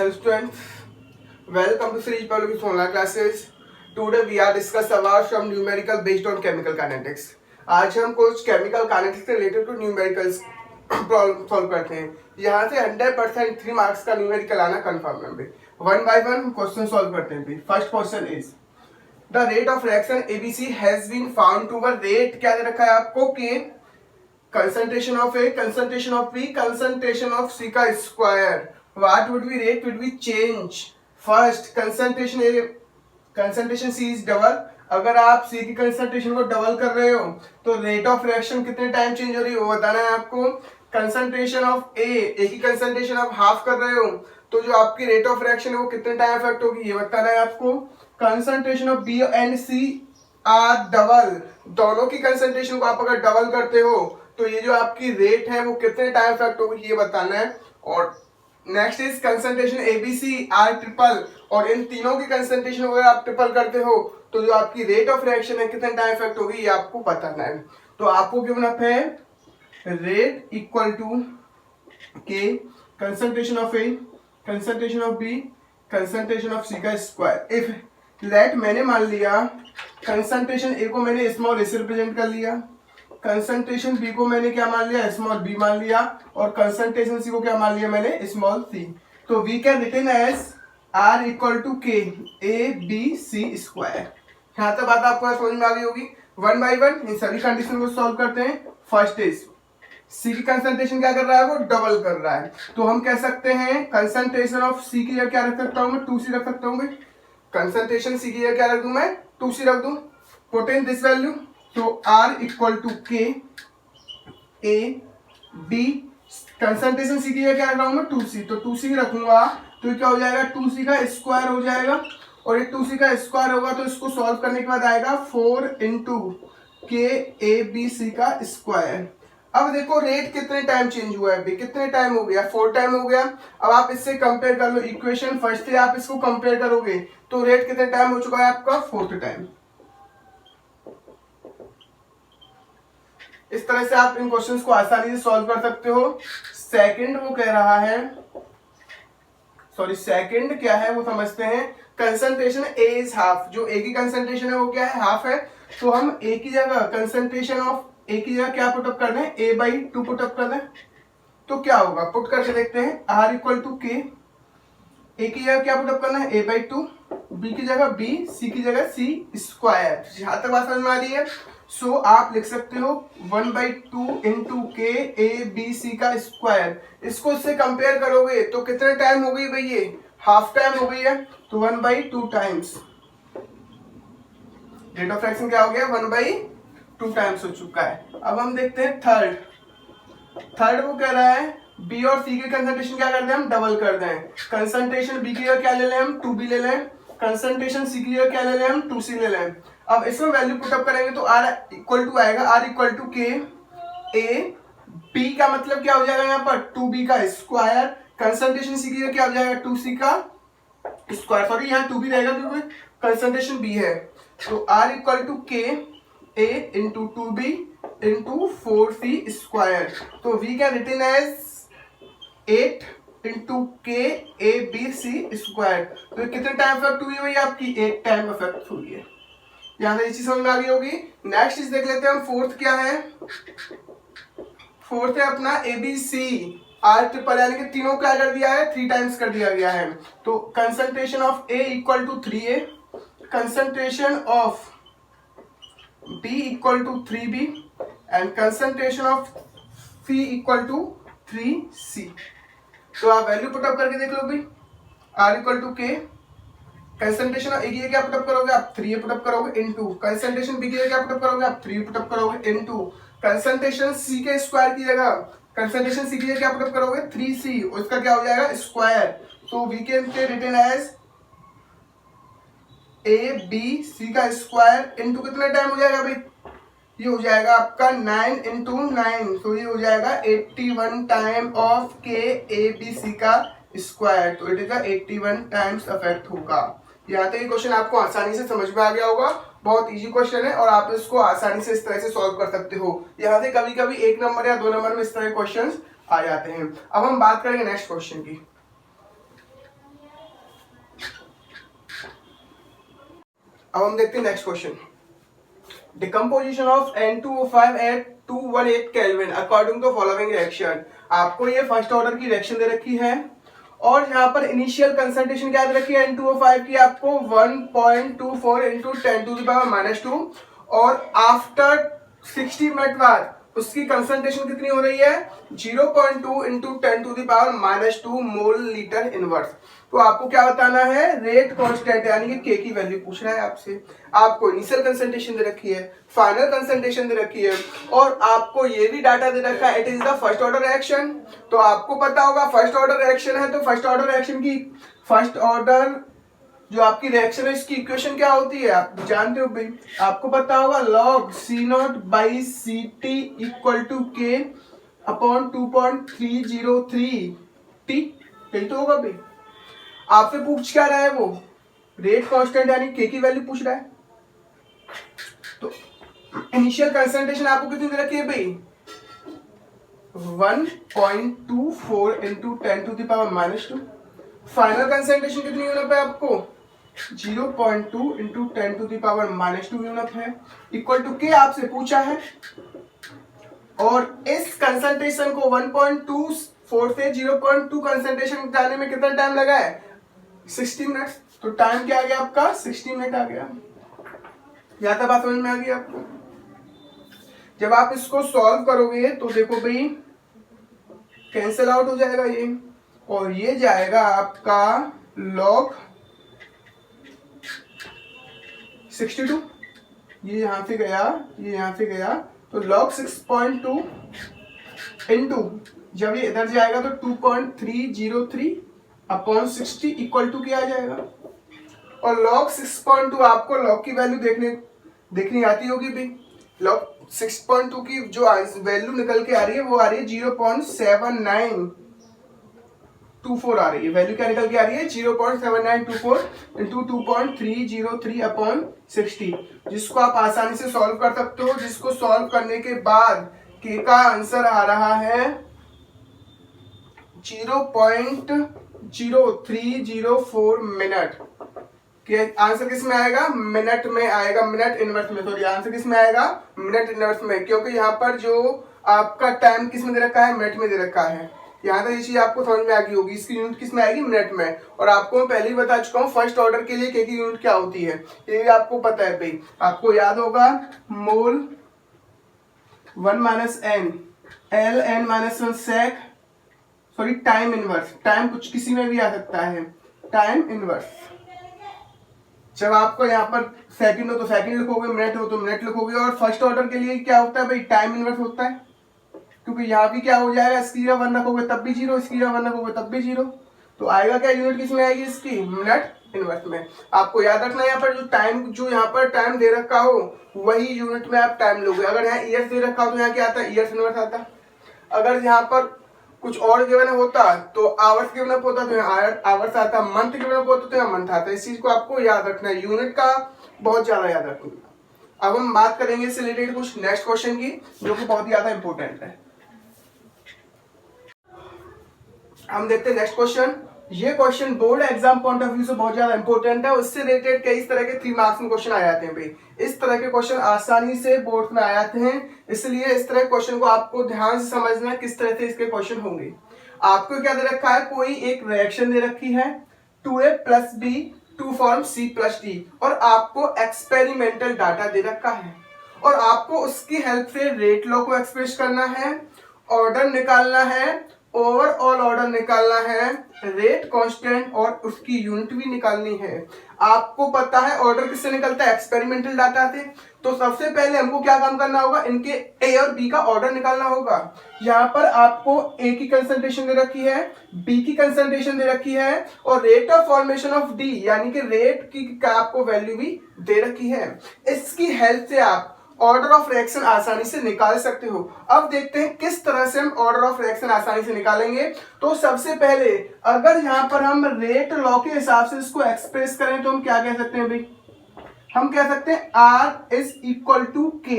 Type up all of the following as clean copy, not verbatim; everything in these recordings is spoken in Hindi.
Hello students, welcome to Sri Palu's online classes. Today we are discuss about some numerical based on chemical kinetics. आज हम कुछ chemical kinetics से related to numericals problem solve करते हैं. यहाँ से 100% 3 मार्क्स का न्यूमेरिकल आना कंफर्म है. One by one question solve करते हैं. First question is the rate of reaction ABC has been found to वर रेट. क्या दे रखा है आपको कि concentration of A, concentration of B, concentration of C का square. What would be rate would be change. First concentration A, concentration C is double. अगर आप C की concentration को डबल कर रहे हो तो रेट ऑफ रिएक्शन कितने टाइम चेंज हो रही है वो बताना है आपको. कंसंट्रेशन ऑफ A की कंसंट्रेशन आप हाफ कर रहे हो तो जो आपकी रेट ऑफ रिएक्शन है वो कितने टाइम इफेक्ट होगी ये बताना है आपको. Concentration of B and C are double. दोनों की कंसंट्रेशन को आप अगर डबल करते हो तो ये जो आपकी रेट है वो कितने टाइम इफेक्ट होगी ये बताना है. और next is concentration ABC R triple. और इन तीनों की कंसंट्रेशन अगर आप ट्रिपल करते हो तो जो आपकी रेट ऑफ रिएक्शन है कितने टाइम इफेक्ट होगी ये आपको बताना है. तो आपको गिवन अप है rate equal to K concentration of A, concentration of B, concentration of C का स्क्वायर. इफ लेट मैंने मान लिया कंसंट्रेशन ए को मैंने स्मॉल ए से रिप्रेजेंट कर लिया, कंसंट्रेशन बी को मैंने क्या मान लिया स्मॉल बी मान लिया, और कंसंट्रेशन सी को क्या मान लिया मैंने स्मॉल सी. तो we can written as R equal to K A B C square. यहाँ तक बात आपको समझ में आ गई होगी. वन बाय वन इन सभी कंडीशन को सॉल्व करते हैं. फर्स्ट इज सी की कंसंट्रेशन क्या कर रहा है वो डबल कर रहा है तो हम कह सकते हैं कंसंट्रेशन ऑफ सी की जगह क्या रख सकता हूँ मैं 2c रख सकता हूँ. कंसंट्रेशन सी की जगह क्या रख दूं मैं 2c रख दूं. Put in this value. तो R equal to K A B. Concentration C की जगह क्या रख रहा हूं मैं 2c तो 2c रखूंगा तो ये क्या हो जाएगा 2c का स्क्वायर हो जाएगा. और ये 2c का स्क्वायर होगा तो इसको सॉल्व करने के बाद आएगा 4 into K A B C का स्क्वायर. अब देखो रेट कितने टाइम चेंज हुआ है अभी कितने टाइम हो गया 4 टाइम हो गया. अब आप इससे कंपेयर कर लो इक्वेशन फर्स्ट से आप इसको कंपेयर करोगे तो रेट कितने टाइम हो चुका है आपका 4th टाइम. इस तरह से आप इन क्वेश्चंस को आसानी से सॉल्व कर सकते हो. सेकंड वो कह रहा है सेकंड क्या है वो समझते हैं. Concentration A is half. जो ए की कंसंट्रेशन है वो क्या है हाफ है. तो हम ए की जगह कंसंट्रेशन ऑफ ए की जगह क्या पुटअप कर दें ए बाई 2 पुटअप कर दें तो क्या होगा पुट करके देखते हैं. आर इक्वल टू के ए की जगह क्या पुटअप करना है ए बाई 2, बी की जगह बी, सी की जगह सी स्क्वायर. यहां तक बात समझ में आ रही है. सो आप लिख सकते हो 1/2 into K A B C का स्क्वायर. इसको इससे कंपेयर करोगे तो कितने टाइम हो गई भाई ये हाफ टाइम हो गई है तो 1/2 टाइम्स. रेट ऑफ रिएक्शन क्या हो गया 1/2 टाइम्स हो चुका है. अब हम देखते हैं थर्ड वो कह रहा है बी और सी के कंसंट्रेशन क्या कर दें हम डबल कर दें. कंसंट्रेशन बी की जगह क्या ले लें हम 2b ले लें. कंसंट्रेशन सी की जगह क्या ले लें हम 2c ले लें. अब इसमें वैल्यू पुटअप करेंगे तो r इक्वल टू आएगा r equal to K A B का मतलब क्या हो जाएगा यहाँ पर 2b का स्क्वायर. कंसंट्रेशन सी की जगह क्या हो जाएगा 2c का स्क्वायर. सॉरी यहाँ 2b रहेगा क्योंकि कंसंट्रेशन b है. तो r equal to K A into 2b into 4c square. तो we can written as 8 into K A B C square. तो कितने टाइम इफेक्ट हुई है आपकी 8 टाइम इफेक्ट हुई है. यहाँ से ये चीज समझ में आ गई होगी. नेक्स्ट चीज देख लेते हैं हम. फोर्थ क्या है. फोर्थ है अपना A B C are triple यानी कि तीनों क्या कर दिया है 3 टाइम्स कर दिया गया है. तो concentration of A equal to 3a, concentration of B equal to 3b and concentration of C equal to 3c. तो आप वैल्यू पुटअप करके देख लो भाई. R equal to K concentration A की क्या पुटअप करोगे आप 3a पुटअप करोगे इनटू कंसंट्रेशन बी की क्या पुटअप करोगे आप 3 पुटअप करोगे इनटू कंसंट्रेशन सी के स्क्वायर की जगह कंसंट्रेशन सी की जगह क्या पुटअप करोगे 3c और इसका क्या हो जाएगा स्क्वायर. तो we can written as A B C का स्क्वायर इनटू कितना टाइम हो जाएगा भाई ये हो जाएगा आपका 9 इंटू 9. तो ये हो जाएगा 81 टाइम ऑफ के ए बी सी का स्क्वायर. तो इट इज 81 टाइम्स इफेक्ट होगा. यहाँ तक ये क्वेश्चन आपको आसानी से समझ में आ गया होगा. बहुत इजी क्वेश्चन है और आप इसको आसानी से इस तरह से सॉल्व कर सकते हो. यहाँ से कभी कभी 1 नंबर या 2 नंबर में इस तरह के क्वेश्चन आ जाते हैं. अब हम बात करेंगे नेक्स्ट क्वेश्चन की. अब हम देखते हैं next question. Decomposition of N2O5 at 218 kelvin according to following reaction. आपको ये फर्स्ट ऑर्डर की रिएक्शन दे रखी है और यहाँ पर इनिशियल कंसंट्रेशन क्या दे रखी है N2O5 की आपको 1.24 इंटू 10⁻⁻2 और आफ्टर 60 मिनट बाद उसकी कंसंट्रेशन कितनी हो रही है 0.2 इंटू 10⁻⁻2 मोल लीटर इनवर्स। तो आपको क्या बताना है रेट कांस्टेंट यानी कि के की वैल्यू पूछ रहा है आपसे। आपको इनिशियल कंसंट्रेशन दे रखी है, फाइनल कंसंट्रेशन दे रखी है और आपको ये भी डाटा दे रखा है it is the first order reaction. तो आपको पता होगा फर्स्ट ऑर्डर रिएक्शन है तो फर्स्ट ऑर्डर रिएक्शन की फर्स्ट ऑर्डर जो आपकी रिएक्शन है इसकी इक्वेशन क्या होती है आप जानते हो भाई। आपको पता होगा log C0 by Ct equal to K upon 2.303 T। यही तो होगा भाई। आपसे पूछ क्या रहा है वो रेट कांस्टेंट यानी K की वैल्यू पूछ रहा है। तो इनिशियल कंसंट्रेशन आपको कितनी दे रखी है भाई 1.24 इंटू 10⁻⁻2। फाइनल कंसंट्रेशन कितनी यूनिट है आपको 0.2 इंटू 10⁻⁻2 यूनिट है इक्वल टू के आपसे पूछा है। और इस कंसंट्रेशन को 1.24 से 0.2 कंसंट्रेशन जाने में कितना टाइम लगा है 60 मिनट्स। तो टाइम क्या आ गया आपका 60 मिनट आ गया। या तो बात समझ में आ गई आपको। जब आप इसको सॉल्व करोगे तो देखो भाई कैंसिल आउट हो जाएगा ये और ये जाएगा आपका log 62। ये यहां से गया ये यहां से गया तो log 6.2 इंटू जब ये इधर जाएगा तो 2.303 अपॉन 60 इक्वल टू क्या आ जाएगा। और log 6.2 आपको log की वैल्यू देखनी आती होगी भाई। log 6.2 की जो वैल्यू निकल के आ रही है वो आ रही है 0.7924 आ रही है। वैल्यू क्या निकल के आ रही है 0.7924 इंटू 2.303 अपॉन 60 जिसको आप आसानी से सॉल्व कर सकते हो। जिसको सॉल्व करने के बाद के का आंसर आ रहा है 0.0304 मिनट। कि आंसर किस में आएगा मिनट में आएगा, मिनट इनवर्स में। सॉरी आंसर किस में आएगा मिनट इनवर्स में, क्योंकि यहाँ पर जो आपका टाइम किस में दे रखा है मिनट में दे रखा है। यहाँ तक ये चीज आपको समझ में आ गई होगी। इसकी यूनिट किस में आएगी मिनट में। और आपको मैं पहले ही बता चुका हूँ फर्स्ट ऑर्डर के लिए के की यूनिट क्या होती है ये भी आपको पता है भाई। आपको याद होगा mole 1 minus N L N minus 1 sec sorry time inverse. Time कुछ किसी में भी आ सकता है टाइम इनवर्स। जब आपको यहाँ पर सेकंड हो तो सेकंड लिखोगे, मिनट हो तो मिनट लिखोगे। और फर्स्ट ऑर्डर के लिए क्या होता है भाई टाइम इनवर्स होता है, क्योंकि यहाँ भी क्या हो जाएगा इसकी जगह 1 रखोगे तब भी 0, इसकी जगह 1 रखोगे तब भी 0। तो आएगा क्या यूनिट किस में आएगी इसकी मिनट इनवर्स में। आपको याद रखना है यहाँ पर जो यहाँ पर टाइम दे रखा हो वही यूनिट में आप टाइम लोगे। अगर यहाँ ईयर्स दे रखा हो तो यहाँ क्या आता है ईयर्स इनवर्स आता। अगर यहाँ पर कुछ और गिवन होता तो आवर्स गिवन अप होता तो यहाँ आवर्स आता, मंथ गिवन अप होता तो यहाँ मंथ आता। इस चीज को आपको याद रखना है, यूनिट का बहुत ज्यादा याद रखना। अब हम बात करेंगे इससे रिलेटेड कुछ नेक्स्ट क्वेश्चन की जो कि बहुत ज्यादा इंपॉर्टेंट है। हम देखते हैं नेक्स्ट क्वेश्चन। ये question board exam point of view से बहुत ज्यादा इंपॉर्टेंट है। उससे रिलेटेड कई तरह के 3 मार्क्स में क्वेश्चन आ जाते हैं भाई। इस तरह के क्वेश्चन आसानी से बोर्ड में आ जाते हैं, इसलिए इस तरह के क्वेश्चन को आपको ध्यान से समझना है किस तरह से इसके क्वेश्चन होंगे। आपको क्या दे रखा है कोई एक रिएक्शन दे रखी है 2A + B to form C+D और आपको एक्सपेरिमेंटल डाटा दे रखा है और आपको उसकी हेल्प से रेट लॉ को एक्सप्रेस करना है, ऑर्डर निकालना है, ओवरऑल ऑर्डर निकालना है, रेट कांस्टेंट और उसकी यूनिट भी निकालनी है। आपको पता है ऑर्डर किससे निकलता है एक्सपेरिमेंटल डाटा से। तो सबसे पहले हमको क्या काम करना होगा इनके ए और बी का ऑर्डर निकालना होगा। यहाँ पर आपको ए की कंसंट्रेशन दे रखी है, बी की कंसंट्रेशन दे रखी है और rate of formation of D यानी कि रेट की आपको वैल्यू भी दे रखी है। इसकी हेल्प से आप ऑर्डर ऑफ रिएक्शन आसानी से निकाल सकते हो। अब देखते हैं किस तरह से हम ऑर्डर ऑफ रिएक्शन आसानी से निकालेंगे। तो सबसे पहले अगर यहाँ पर हम रेट लॉ के हिसाब से इसको एक्सप्रेस करें तो हम क्या कह सकते हैं भाई, हम कह सकते हैं R is equal to K।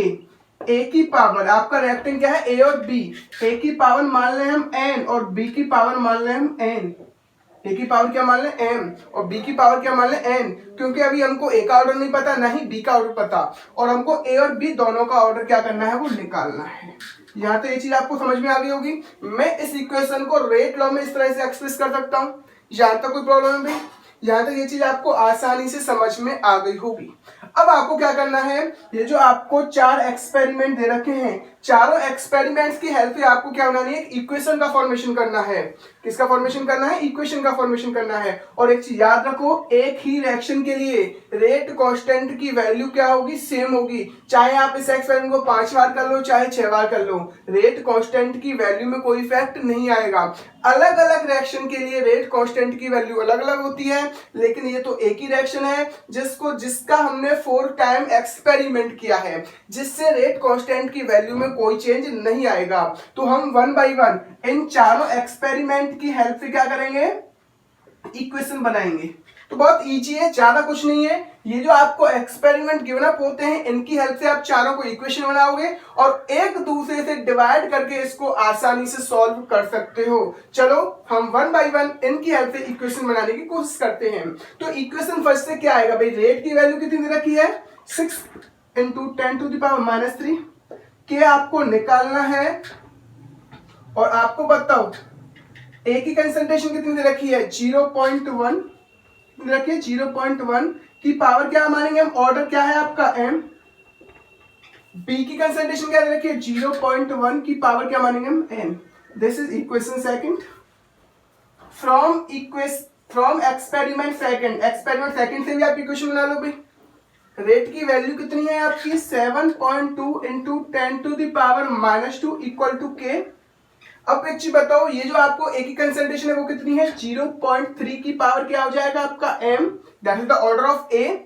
A की पावर आपका रिएक्टेंट क्या है ए और बी, ए की पावर मान लें हम n और बी की पावर मान लें हम n। ए की पावर क्या मान लें m और b की पावर क्या मान लें n, क्योंकि अभी हमको a का ऑर्डर नहीं पता ना ही b का ऑर्डर पता, और हमको a और b दोनों का ऑर्डर क्या करना है वो निकालना है। यहाँ तो ये चीज आपको समझ में आ गई होगी। मैं इस इक्वेशन को रेट लॉ में इस तरह से एक्सप्रेस कर सकता हूँ। यहाँ तक कोई प्रॉब्लम है भाई? यहाँ तक ये चीज आपको आसानी से समझ में आ गई होगी। अब आपको क्या करना है, ये जो आपको 4 एक्सपेरिमेंट दे रखे हैं, चारों एक्सपेरिमेंट्स की हेल्प से आपको क्या बनानी है, एक इक्वेशन का फॉर्मेशन करना है। किसका फॉर्मेशन करना है? इक्वेशन का फॉर्मेशन करना है। और एक चीज याद रखो, एक ही रिएक्शन के लिए रेट कांस्टेंट की वैल्यू क्या होगी, सेम होगी। चाहे आप इस एक्सपेरिमेंट को 5 बार कर लो चाहे 6 बार कर लो, रेट कांस्टेंट की वैल्यू में कोई इफेक्ट नहीं आएगा। अलग अलग रिएक्शन के लिए रेट कांस्टेंट की वैल्यू अलग अलग होती है, लेकिन ये तो एक ही रिएक्शन है जिसका हमने 4 टाइम एक्सपेरिमेंट किया है, जिससे रेट कांस्टेंट की वैल्यू में कोई चेंज नहीं आएगा। तो हम 1 बाय 1 इन चारों एक्सपेरिमेंट की हेल्प से क्या करेंगे, इक्वेशन बनाएंगे। तो बहुत इजी है, ज्यादा कुछ नहीं है। ये जो आपको एक्सपेरिमेंट गिवन अप होते हैं, इनकी हेल्प से आप चारों को इक्वेशन बनाओगे और एक दूसरे से डिवाइड करके इसको आसानी से सॉल्व कर सकते हो। चलो हम 1 बाय 1 इनकी हेल्प से इक्वेशन बनाने की कोशिश करते हैं। तो इक्वेशन फर्स्ट से क्या आएगा भाई, रेट की वैल्यू कितनी दे रखी है, 6 इंटू 10⁻³ के आपको निकालना है। और आपको बताओ ए की कंसंट्रेशन कितनी दे रखी है, 0.1 रखिए। 0.1 की पावर क्या मानेंगे हम, ऑर्डर क्या है आपका m। बी की कंसंट्रेशन क्या दे रखी है, 0.1 की पावर क्या मानेंगे हम n। This is equation second. From experiment second से भी आप इक्वेशन बना लो भाई। रेट की वैल्यू कितनी है आपकी, 7.2 इंटू 10⁻⁻² इक्वल टू के। अब एक चीज बताओ, ये जो आपको ए की कंसंट्रेशन है वो कितनी है, 0.3 की पावर क्या हो जाएगा आपका m, that is the order of a।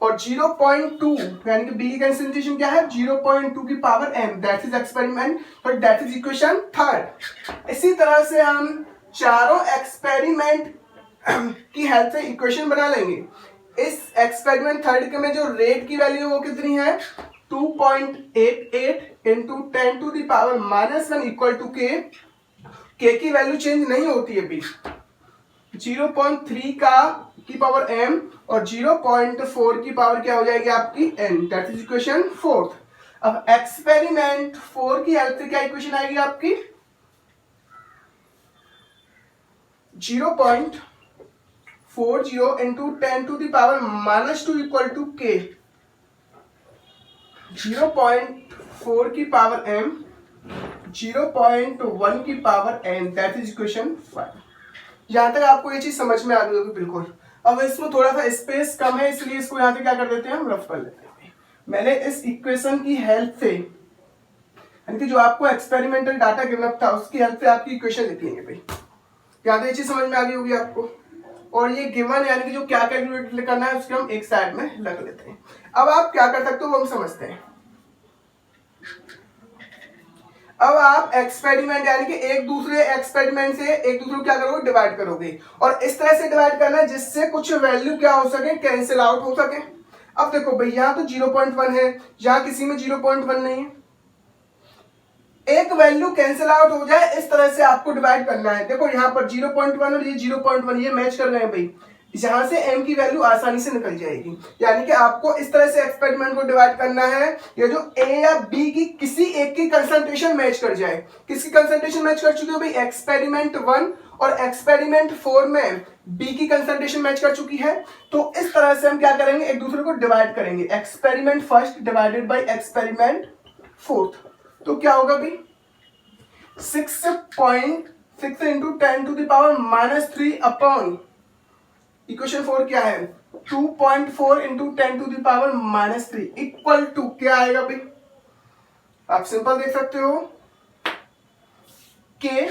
और 0.2 यानी कि बी की कंसंट्रेशन क्या है, 0.2 की power m, that is experiment, तो दैट इज इक्वेशन थर्ड। इसी तरह से हम चारों एक्सपेरिमेंट की हेल्प से इक्वेशन बना लेंगे। इस एक्सपेरिमेंट थर्ड के में जो रेट की वैल्यू है वो कितनी है, 2.88 इंटू 10⁻⁻1 इक्वल टू के की वैल्यू चेंज नहीं होती है अभी, 0.3 की पावर m और 0.4 की पावर क्या हो जाएगी आपकी n, that is equation fourth. अब एक्सपेरिमेंट 4 की हेल्प से क्या इक्वेशन आएगी आपकी, 0.40 इंटू 10⁻⁻² इक्वल टू के, 0.4 की पावर m, 0.1 की power n, that is equation 5। यहां तक आपको ये चीज समझ में आ गई होगी बिल्कुल। अब इसमें थोड़ा सा स्पेस कम है, इसलिए इसको यहां से क्या कर देते हैं, हम रफ कर लेते हैं। मैंने इस इक्वेशन की हेल्प से, यानी कि जो आपको एक्सपेरिमेंटल डाटा गिवन अप था उसकी हेल्प से आपकी इक्वेशन लिख लेंगे भाई। यहां तक ये चीज समझ में आ गई होगी आपको। और ये गिवन यानी कि जो क्या कैलकुलेट करना है उसको हम एक साइड में रख लेते हैं। अब आप क्या कर सकते हो वो हम समझते हैं। अब आप एक्सपेरिमेंट यानी कि एक दूसरे एक्सपेरिमेंट से एक दूसरे को क्या करोगे, डिवाइड करोगे। और इस तरह से डिवाइड करना है जिससे कुछ वैल्यू क्या हो सके, कैंसिल आउट हो सके। अब देखो भाई, यहां तो 0.1 है, यहां किसी में 0.1 नहीं है। एक वैल्यू कैंसिल आउट हो जाए इस तरह से आपको डिवाइड करना है। देखो यहाँ पर 0.1 और ये 0.1 ये मैच कर रहे हैं भाई, यहां से m की वैल्यू आसानी से निकल जाएगी। यानी कि आपको इस तरह से एक्सपेरिमेंट को डिवाइड करना है, ये जो a या b की किसी एक की कंसंट्रेशन मैच कर जाए। किसकी कंसंट्रेशन मैच कर चुकी है भाई, एक्सपेरिमेंट 1 और एक्सपेरिमेंट 4 में b की कंसंट्रेशन मैच कर चुकी है। तो इस तरह से हम क्या करेंगे, एक दूसरे को डिवाइड करेंगे, experiment first divided by experiment fourth. तो क्या होगा भाई, 6.6 इंटू 10⁻³ अपॉन इक्वेशन 4 क्या है, 2.4 इंटू 10⁻³ इक्वल टू क्या आएगा भाई, आप सिंपल देख सकते हो, के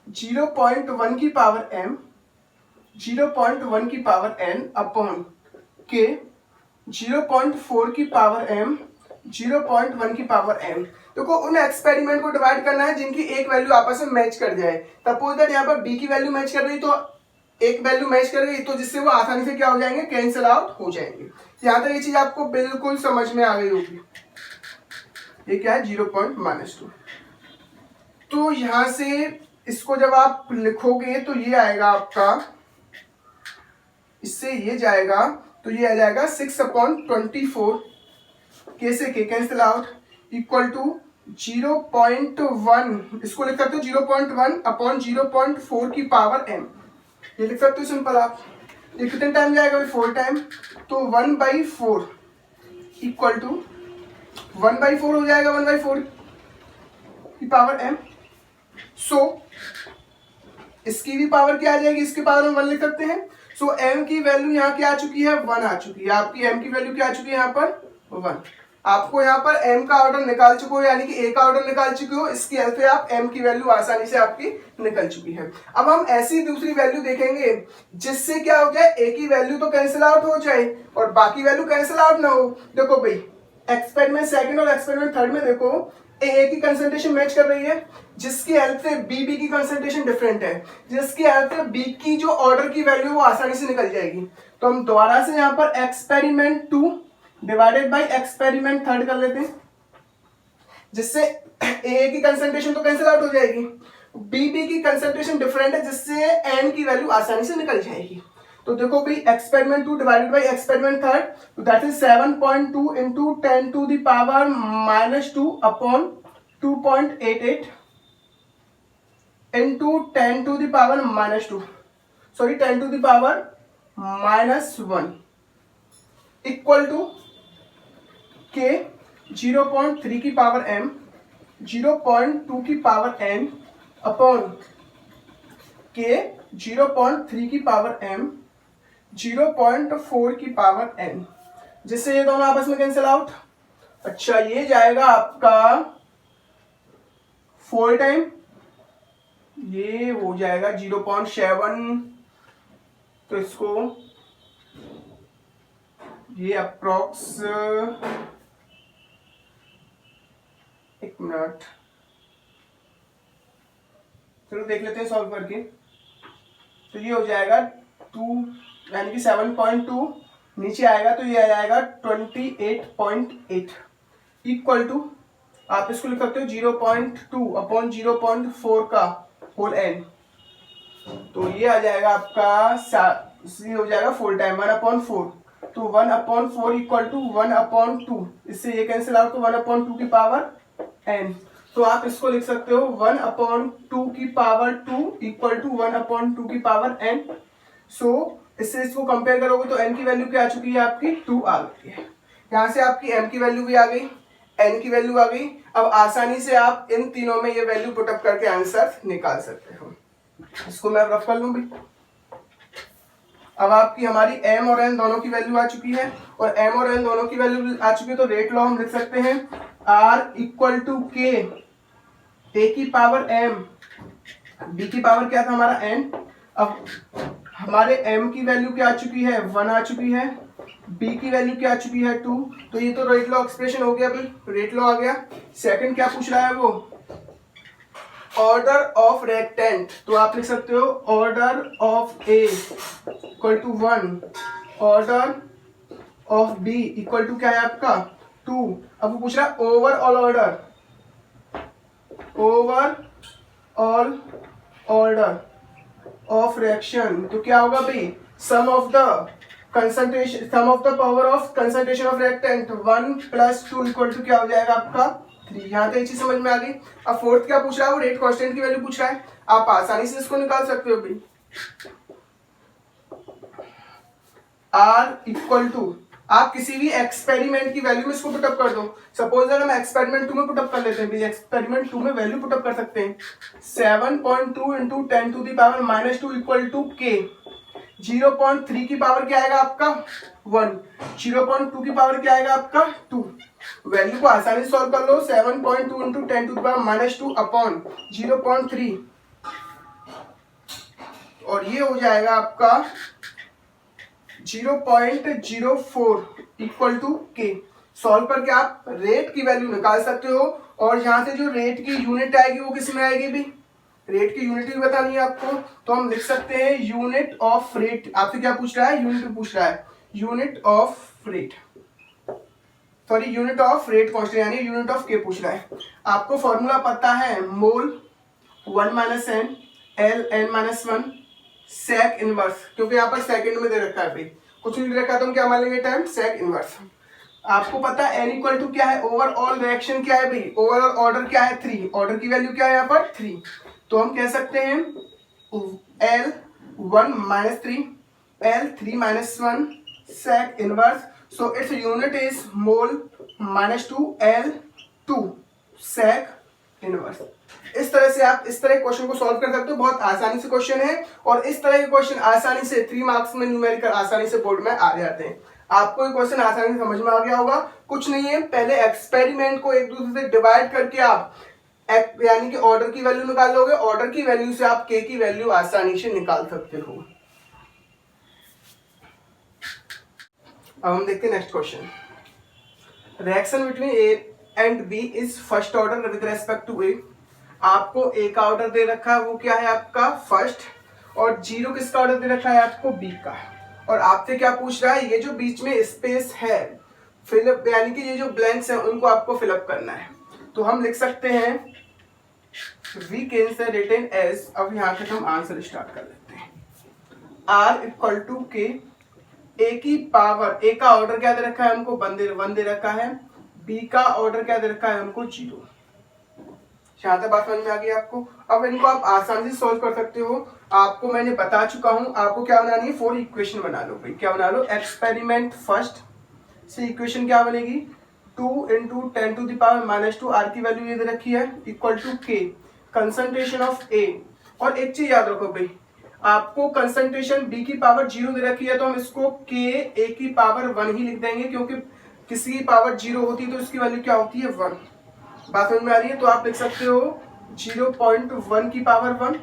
0.1 की पावर m, 0.1 की पावर n अपॉन के 0.4 की पावर m, 0.1 की पावर m। देखो उन एक्सपेरिमेंट को डिवाइड करना है जिनकी एक वैल्यू आपस में मैच कर जाए। सपोज दैट यहाँ पर b की वैल्यू मैच कर रही, तो एक वैल्यू मैच कर गई, तो जिससे वो आसानी से क्या हो जाएंगे, कैंसिल आउट हो जाएंगे। यहां तक ये चीज आपको बिल्कुल समझ में आ गई होगी। ये क्या है, 0.2। तो यहां से इसको जब आप लिखोगे तो ये आएगा आपका इससे ये जाएगा तो ये आ जाएगा 6/24 के से के कैंसिल आउट इक्वल टू 0.1, इसको लिख सकते हो 0.1/0.4 की पावर m, ये लिख सकते हो सिंपल आप। ये कितने टाइम जाएगा भाई? 4 टाइम, तो 1/4 इक्वल टू 1/4 हो जाएगा 1/4 की पावर m। सो इसकी भी पावर क्या आ जाएगी? इसकी पावर में 1 लिख सकते हैं। सो m की वैल्यू यहाँ क्या आ चुकी है? 1 आ चुकी है। आपकी m की वैल्यू क्या आ चुकी है यहाँ पर? 1। आपको यहाँ पर m का ऑर्डर निकाल चुके हो, यानी कि a का ऑर्डर निकाल चुके हो, इसकी हेल्प से आप m की वैल्यू आसानी से आपकी निकल चुकी है। अब हम ऐसी दूसरी वैल्यू देखेंगे जिससे क्या हो जाए, a की वैल्यू तो कैंसिल आउट हो जाए और बाकी वैल्यू कैंसिल आउट ना हो। देखो भाई, एक्सपेरिमेंट सेकंड और एक्सपेरिमेंट थर्ड में देखो ए की कंसंट्रेशन मैच कर रही है, जिसकी हेल्प से बी की कंसंट्रेशन डिफरेंट है, जिसकी हेल्प से बी की जो ऑर्डर की वैल्यू वो आसानी से निकल जाएगी। तो हम दोबारा से यहाँ पर experiment 2 divided by experiment third कर लेते हैं, जिससे ए की कंसंट्रेशन तो कैंसिल आउट हो जाएगी, बी की कंसंट्रेशन डिफरेंट है, जिससे एन की वैल्यू आसानी से निकल जाएगी। तो देखो भाई, experiment 2 divided by experiment third, तो that is 7.2 into 10 to the power -2 upon 2.88 into 10 to the power -2, sorry 10 to the power -1 equal to K 0.3 की पावर m, 0.2 की पावर n अपॉन के 0.3 की पावर m, 0.4 की पावर n, जिससे ये दोनों आपस में कैंसिल आउट। अच्छा, ये जाएगा आपका 4 टाइम, ये हो जाएगा 0.7, तो इसको ये अप्रॉक्स, एक मिनट, चलो देख लेते हैं सॉल्व करके। तो ये हो जाएगा 2 यानी कि 7.2 नीचे आएगा तो ये आ जाएगा 28.8 इक्वल टू, आप इसको लिख सकते हो 0.2 अपॉन 0.4 का होल n, तो ये आ जाएगा आपका, ये हो जाएगा 4 टाइम 1/4, तो 1/4 इक्वल टू 1/2, इससे ये कैंसिल आउट तो 1/2 की पावर n, तो आप इसको लिख सकते हो 1/2 की पावर 2 इक्वल टू 1/2 की पावर n। सो इससे इसको कंपेयर करोगे तो n की वैल्यू क्या आ चुकी है? आपकी 2 आ गई है। यहाँ से आपकी m की वैल्यू भी आ गई, n की वैल्यू आ गई। अब आसानी से आप इन तीनों में ये वैल्यू पुटअप करके आंसर निकाल सकते हो। इसको मैं रफ कर लूं भी। अब आपकी हमारी m और n दोनों की वैल्यू आ चुकी है, और m और n दोनों की वैल्यू आ चुकी है, तो रेट लॉ हम लिख सकते हैं r इक्वल टू के a की पावर m, b की पावर क्या था हमारा n। अब हमारे m की वैल्यू क्या आ चुकी है? 1 आ चुकी है, b की वैल्यू क्या आ चुकी है? 2। तो ये तो रेट लॉ एक्सप्रेशन हो गया भाई, रेट लॉ आ गया। सेकंड क्या पूछ रहा है वो? ऑर्डर ऑफ रेक्टेंट, तो आप लिख सकते हो order of A equal to 1, order of B equal to क्या है आपका? 2। अब वो पूछ रहा है overall order, overall order of reaction, तो क्या होगा भाई? Sum of the concentration, sum of the power of concentration of reactant 1 + 2 equal to क्या हो जाएगा आपका? 3। यहाँ तक चीज समझ में आ गई। अब फोर्थ क्या पूछ रहा है? वो रेट कांस्टेंट की वैल्यू पूछ रहा है। आप आसानी से इसको निकाल सकते हो भाई। R इक्वल टू, आप किसी भी एक्सपेरिमेंट की वैल्यू में इसको पुटअप कर दो। सपोज अगर हम एक्सपेरिमेंट 2 में पुटअप कर लेते हैं, एक्सपेरिमेंट 2 में वैल्यू पुटअप कर सकते हैं 7.2 into 10 to the power -2 equal to K 0.3 की पावर क्या आएगा आपका? 1, 0.2 की पावर क्या आएगा आपका? 2। वैल्यू को आसानी से सॉल्व कर लो। 7.2 into 10 to the power -2 upon 0.3, और ये हो जाएगा आपका 0.04 इक्वल टू के। सॉल्व करके आप रेट की वैल्यू निकाल सकते हो, और यहाँ से जो रेट की यूनिट आएगी वो किस में आएगी भी? रेट की यूनिट भी बतानी है आपको, तो हम लिख सकते हैं यूनिट ऑफ रेट। आपसे क्या पूछ रहा है? यूनिट पूछ रहा है, unit of rate, sorry unit of rate constant यानी यूनिट ऑफ के पूछ रहा है। आपको फॉर्मूला पता है, mole 1 - n L n - 1 sec inverse, क्योंकि यहाँ पर सेकंड में दे रखा है भाई, कुछ नहीं दे रखा तो हम क्या मान लेंगे टाइम सेक इनवर्स। आपको पता है n इक्वल टू क्या है, ओवरऑल रिएक्शन क्या है भाई, ओवरऑल ऑर्डर क्या है 3, ऑर्डर की वैल्यू क्या है यहाँ पर 3, तो हम कह सकते हैं L1 minus 3 L3 minus 1 sec inverse, so its unit is mole minus 2 L2 sec inverse। इस तरह से आप इस तरह क्वेश्चन को सॉल्व कर सकते हो, बहुत आसानी से क्वेश्चन है, और इस तरह के क्वेश्चन आसानी से 3 मार्क्स में न्यूमेरिकल आसानी से बोर्ड में आ जाते हैं। आपको ये क्वेश्चन आसानी से समझ में आ गया होगा। कुछ नहीं है, पहले एक्सपेरिमेंट को एक दूसरे से डिवाइड करके आप यानी कि ऑर्डर की वैल्यू निकाल लोगे, ऑर्डर की वैल्यू से आप के की वैल्यू आसानी से निकाल सकते हो। अब हम देखते हैं next question. Reaction between A and B is first order with respect to A. आपको ए का ऑर्डर दे रखा है, वो क्या है आपका फर्स्ट, और जीरो किसका ऑर्डर दे रखा है आपको बी का, और आपसे क्या पूछ रहा है, ये जो बीच में स्पेस है फिलअप यानी कि ये जो ब्लैंक्स है उनको आपको फिलअप करना है। तो हम लिख सकते हैं we can say written as, अब यहाँ से हम आंसर स्टार्ट कर लेते हैं, आर इक्वल टू के ए की पावर, ए का ऑर्डर क्या दे रखा है हमको 1 दे रखा है, बी का ऑर्डर क्या दे रखा है हमको 0। यहाँ तक बात समझ में आ गई आपको। अब इनको आप आसानी से सॉल्व कर सकते हो, आपको मैंने बता चुका हूँ। आपको क्या बनानी है, 4 इक्वेशन बना लो भाई, क्या बना लो, एक्सपेरिमेंट फर्स्ट से इक्वेशन क्या बनेगी 2 × 10⁻⁻2 आर की वैल्यू ये दे रखी है equal to K concentration of ए। और एक चीज याद रखो भाई, आपको कंसंट्रेशन बी की पावर 0 दे रखी है, तो हम इसको के ए की पावर 1 ही लिख देंगे, क्योंकि किसी की पावर 0 होती है तो इसकी वैल्यू क्या होती है 1। बात समझ में आ रही है, तो आप लिख सकते हो 0.1 की पावर 1।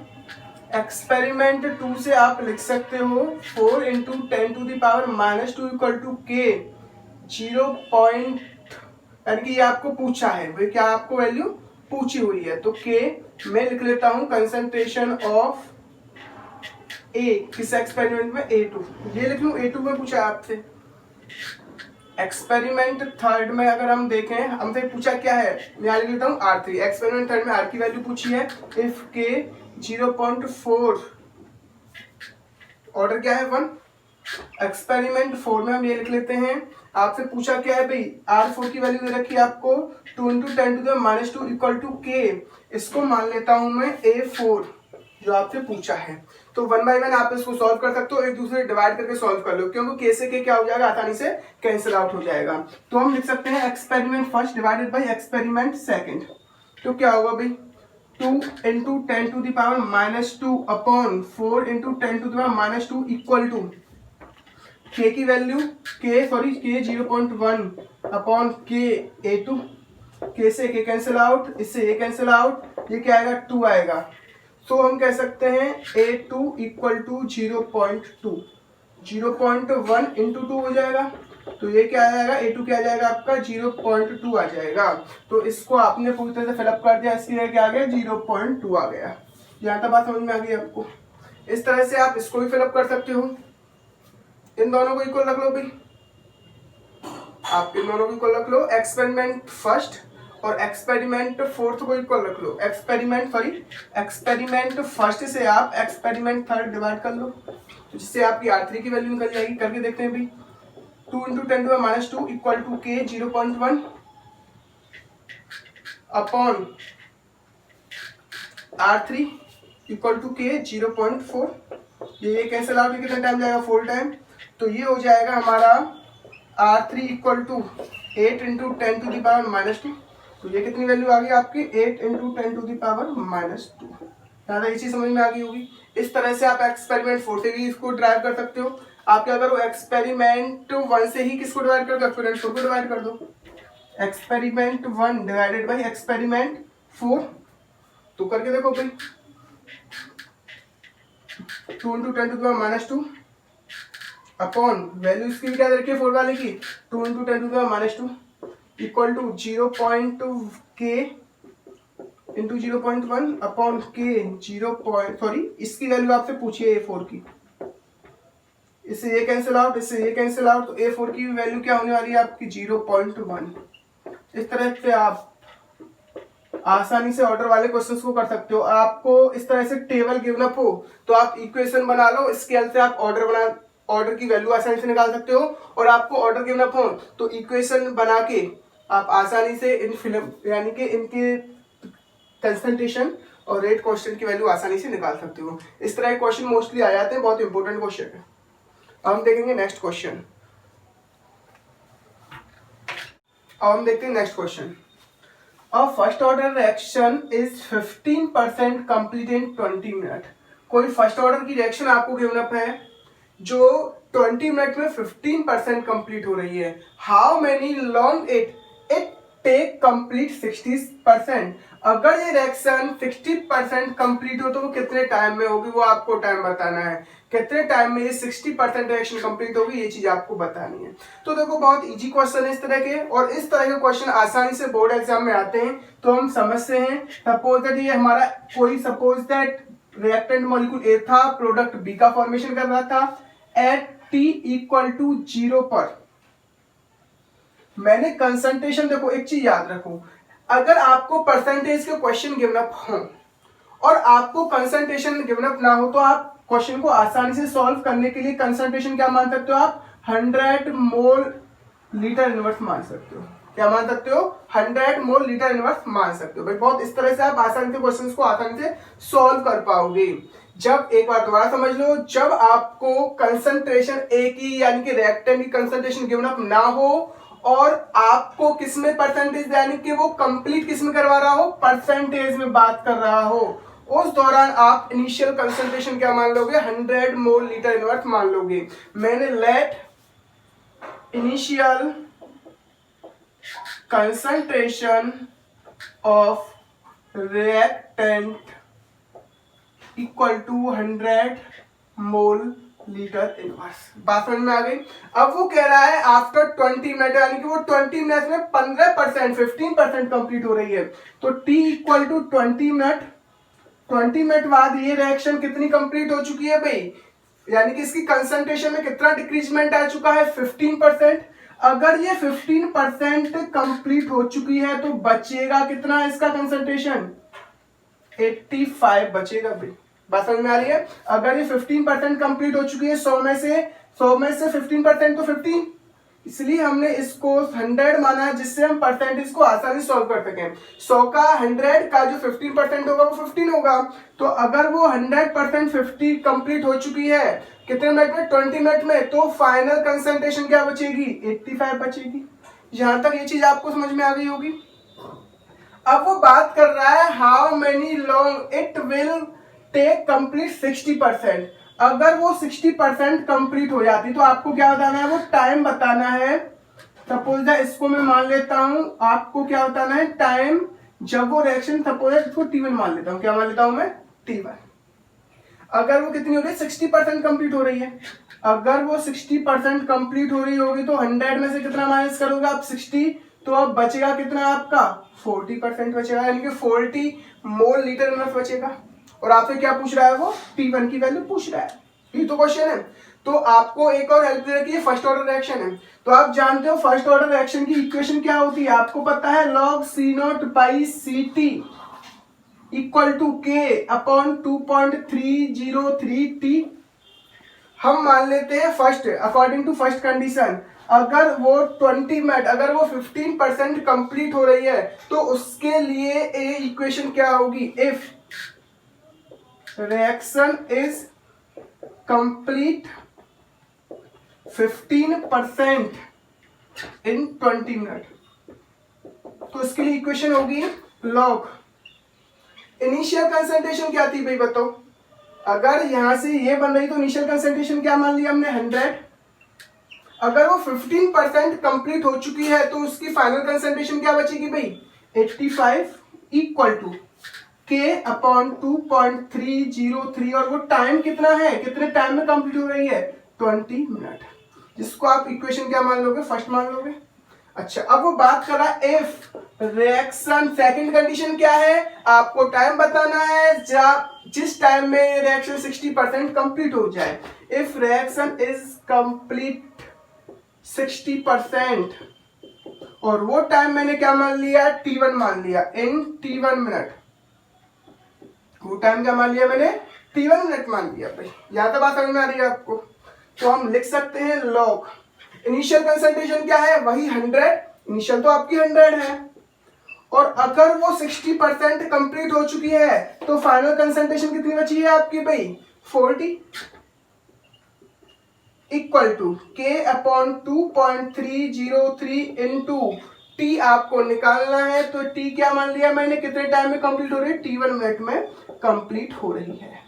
एक्सपेरिमेंट 2 से आप लिख सकते हो 4 × 10⁻⁻2 इक्वल टू के 0. यानी कि ये आपको पूछा है भाई, क्या आपको वैल्यू पूछी हुई है, तो के मैं लिख लेता हूं कंसंट्रेशन ऑफ ए, किस एक्सपेरिमेंट में A2, ये लिख लूं A2 में पूछा है आपसे। एक्सपेरिमेंट थर्ड में अगर हम देखें, हमसे पूछा क्या है, मैं लिख लेता हूं R3। एक्सपेरिमेंट थर्ड में आर की वैल्यू पूछी है, इफ के 0.4 ऑर्डर क्या है 1। एक्सपेरिमेंट 4 में हम ये लिख लेते हैं, आपसे पूछा क्या है भाई, R4 की वैल्यू दे रखी है आपको 2 × 10⁻2 इक्वल टू के, इसको मान लेता हूं मैं A4 जो आपसे पूछा है। तो 1 बाय 1 आप इसको सॉल्व कर सकते हो, एक दूसरे डिवाइड करके सॉल्व कर लो, क्योंकि के से के क्या हो जाएगा आसानी से कैंसिल आउट हो जाएगा। तो हम लिख सकते हैं experiment first divided by experiment second, तो क्या होगा भाई 2 × 10⁻2 अपॉन 4 × 10⁻2 इक्वल टू के की वैल्यू के 0.1 अपॉन के A2, के से के कैंसिल आउट, इससे ये कैंसिल आउट, ये क्या आएगा 2 आएगा। तो हम कह सकते हैं A2 इक्वल टू 0.2, 0.1 × 2 हो जाएगा, तो ये क्या आ जाएगा A2 क्या आ जाएगा आपका 0.2 आ जाएगा। तो इसको आपने पूरी तरह से फिलअप कर दिया, इसकी जगह क्या आ गया 0.2 आ गया। यहाँ तक बात समझ में आ गई आपको। इस तरह से आप इसको भी फिलअप कर सकते हो, इन दोनों को इक्वल रख लो भाई, आप इन दोनों को इक्वल रख लो, एक्सपेरिमेंट फर्स्ट और एक्सपेरिमेंट फोर्थ को इक्वल रख लो। एक्सपेरिमेंट फर्स्ट से आप एक्सपेरिमेंट थर्ड डिवाइड कर लो, तो जिससे आपकी R3 की वैल्यू निकल जाएगी। करके देखते हैं भाई, 2 × 10⁻2 इक्वल टू के 0.1 अपॉन R3 इक्वल टू के 0.4, ये कैंसिल आउट, कितना टाइम जाएगा 4 टाइम, तो ये हो जाएगा हमारा R3 इक्वल टू 8 × 10⁻²। तो ये कितनी वैल्यू आ गई आपकी 8 × 10⁻²। ज़्यादा ये चीज समझ में आ गई होगी। इस तरह से आप एक्सपेरिमेंट 4 से भी इसको ड्राइव कर सकते हो। आप क्या करो, एक्सपेरिमेंट 1 से ही किसको डिवाइड कर दो, एक्सपेरिमेंट 4 को डिवाइड कर दो। एक्सपेरिमेंट 1 डिवाइडेड बाई एक्सपेरिमेंट 4, तो करके देखो भाई 2 × 10⁻² अपॉन वैल्यू इसकी क्या दे रखी है 4 वाले की 2 × 10⁻² equal to 0.k into 0.1 upon के इसकी वैल्यू आपसे पूछी है A4 की, इससे ये कैंसिल आउट, इससे ये कैंसिल आउट, तो A4 की वैल्यू क्या होने वाली है आपकी 0.1। इस तरह से आप आसानी से ऑर्डर वाले क्वेश्चंस को कर सकते हो। आपको इस तरह से टेबल गिवन अप हो तो आप इक्वेशन बना लो, स्केल से आप ऑर्डर की वैल्यू आसानी से निकाल सकते हो। और आपको ऑर्डर गिवन अप हो तो इक्वेशन बना के आप आसानी से इन फिल्म यानी कि इनके कंसंट्रेशन और रेट कांस्टेंट की वैल्यू आसानी से निकाल सकते हो। इस तरह के क्वेश्चन मोस्टली आ जाते हैं, बहुत इंपॉर्टेंट क्वेश्चन है। अब हम देखेंगे next question. Next question. A first order reaction is 15% complete in 20 minute. कोई फर्स्ट ऑर्डर की रिएक्शन आपको गिवन अप है जो 20 मिनट में 15% कंप्लीट हो रही है। How many long it take complete 60%। अगर ये रिएक्शन 60% कंप्लीट हो तो वो कितने टाइम में होगी, वो आपको टाइम बताना है। कितने टाइम में ये 60% रिएक्शन कंप्लीट होगी, ये चीज आपको बतानी है। तो देखो बहुत इजी क्वेश्चन है इस तरह के, और इस तरह के क्वेश्चन आसानी से बोर्ड एग्जाम में आते हैं। तो हम समझते हैं, सपोज दैट ये हमारा सपोज दैट रिएक्टेंट मॉलिक्यूल ए था, प्रोडक्ट बी का फॉर्मेशन कर रहा था एट टी इक्वल टू 0 पर। मैंने कंसंट्रेशन, देखो एक चीज याद रखो, अगर आपको परसेंटेज के क्वेश्चन गिवन अप हो और आपको कंसंट्रेशन गिवन अप ना हो तो आप क्वेश्चन को आसानी से सॉल्व करने के लिए कंसंट्रेशन क्या मान सकते हो आप, 100 मोल लीटर इनवर्स मान सकते हो। क्या मान सकते हो, 100 मोल लीटर इनवर्स मान सकते हो भाई। बहुत इस तरह से आप आसानी से क्वेश्चंस को आसानी से सॉल्व कर पाओगे। जब एक बार दोबारा समझ लो, जब आपको कंसंट्रेशन ए की यानी कि रिएक्टेंट की कंसंट्रेशन गिवन अप ना हो और आपको किसमें परसेंटेज यानी कि वो कंप्लीट किसमें करवा रहा हो, परसेंटेज में बात कर रहा हो, उस दौरान आप इनिशियल कंसंट्रेशन क्या मान लोगे, 100 मोल लीटर इनवर्स मान लोगे। मैंने let initial concentration of reactant equal to 100 mole litre inverse. बात समझ में आ गई। अब वो कह रहा है आफ्टर 20 मिनट, यानी कि वो 20 मिनट में 15% 15% कंप्लीट हो रही है। तो t equal to 20 minute, 20 minute बाद ये रिएक्शन कितनी कंप्लीट हो चुकी है भाई, यानी कि इसकी कंसंट्रेशन में कितना डिक्रीजमेंट आ चुका है, 15%। अगर ये 15% कंप्लीट हो चुकी है तो बचेगा कितना इसका कंसंट्रेशन, 85 बचेगा भाई। बात समझ में आ रही है। अगर ये 15% कंप्लीट हो चुकी है 100 में से 15% तो 15, इसलिए हमने इसको 100 माना है जिससे हम परसेंटेज को आसानी से सॉल्व कर सकें। 100 का 100 का जो 15% होगा वो 15 होगा। तो अगर वो 100% 50 कंप्लीट हो चुकी है कितने मिनट में, 20 मिनट में, तो फाइनल कंसंट्रेशन क्या बचेगी, 85 बचेगी। यहां तक ये चीज आपको समझ में आ गई होगी। अब वो बात कर रहा है how many long it will take complete 60%। अगर वो 60% कंप्लीट हो जाती तो आपको क्या बताना है, वो टाइम बताना है। सपोज दैट इसको मैं मान लेता हूं, आपको क्या बताना है, टाइम जब वो रिएक्शन, सपोज दैट इसको T1 मान लेता हूं, क्या मान लेता हूं मैं, T1। अगर वो कितनी हो रही है, 60% कंप्लीट हो रही है। अगर वो 60% कंप्लीट हो रही होगी तो 100 में से कितना माइनस करोगे आप, 60, तो अब बचेगा कितना आपका, 40% बचेगा, यानी कि 40 मोल लीटर इनवर्स बचेगा। और आपसे क्या पूछ रहा है, वो T1 की वैल्यू पूछ रहा है। ये तो क्वेश्चन है। तो आपको एक और हेल्प दे रखी है, फर्स्ट ऑर्डर रिएक्शन है। तो आप जानते हो फर्स्ट ऑर्डर रिएक्शन की इक्वेशन क्या होती है, आपको पता है log C0 by Ct equal to K upon 2.303T। हम मान लेते हैं first, according to first condition, अगर वो 20 मिनट, अगर वो 15% कंप्लीट हो रही है तो उसके लिए ए इक्वेशन क्या होगी, if reaction is complete 15% in 20 minute, तो उसके लिए इक्वेशन होगी लॉग इनिशियल कंसंट्रेशन क्या थी भाई बताओ। अगर यहां से ये बन रही तो इनिशियल कंसंट्रेशन क्या मान लिया हमने, 100। अगर वो 15% कंप्लीट हो चुकी है तो उसकी फाइनल कंसंट्रेशन क्या बचेगी भाई, 85 इक्वल टू K अपॉन 2.303। और वो टाइम कितना है, कितने टाइम में कंप्लीट हो रही है, 20 मिनट, जिसको आप इक्वेशन क्या मान लोगे, फर्स्ट मान लोगे। अच्छा, अब वो बात कर रहा है इफ रिएक्शन, सेकंड कंडीशन क्या है, आपको टाइम बताना है जिस टाइम में रिएक्शन 60% कंप्लीट हो जाए। इफ रिएक्शन इज कंप्लीट 60% और वो टाइम मैंने क्या मान लिया, T1 मान लिया इन T1 मिनट। वो टाइम क्या मान लिया मैंने, T1 मिनट मान लिया भाई। यहाँ तक बात समझ में आ रही है आपको। तो हम लिख सकते हैं लॉग इनिशियल कंसंट्रेशन क्या है, वही 100, इनिशियल तो आपकी 100 है, और अगर वो 60% कंप्लीट हो चुकी है तो फाइनल कंसंट्रेशन कितनी बची है आपकी भाई, 40, equal to K upon 2.303 into T आपको निकालना है। तो टी क्या मान लिया मैंने, कितने टाइम में कंप्लीट हो रही है, T1 मिनट में कंप्लीट हो रही है।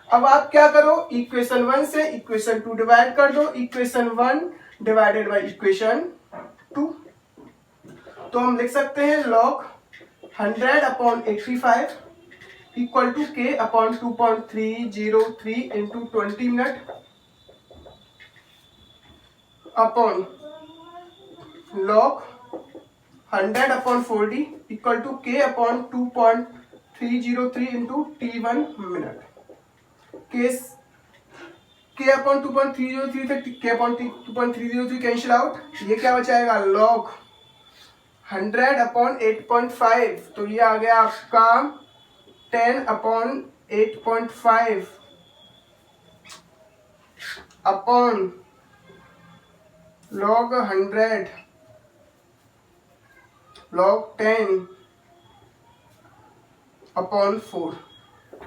अब आप क्या करो, इक्वेशन 1 से इक्वेशन 2 डिवाइड कर दो, इक्वेशन 1 डिवाइडेड बाई इक्वेशन 2। तो हम लिख सकते हैं log 100 upon 85 equal to K upon 2.303 into 20 minute upon log 100 upon 40 equal to K upon 2.303 into T1 minute. K upon 2.303 से K अपॉन 2.303 कैंसिल आउट, ये क्या बचाएगा, लॉग 100 अपॉन 8.5, तो ये आ गया आपका 10 upon 8.5 upon log 100 log 10 upon 4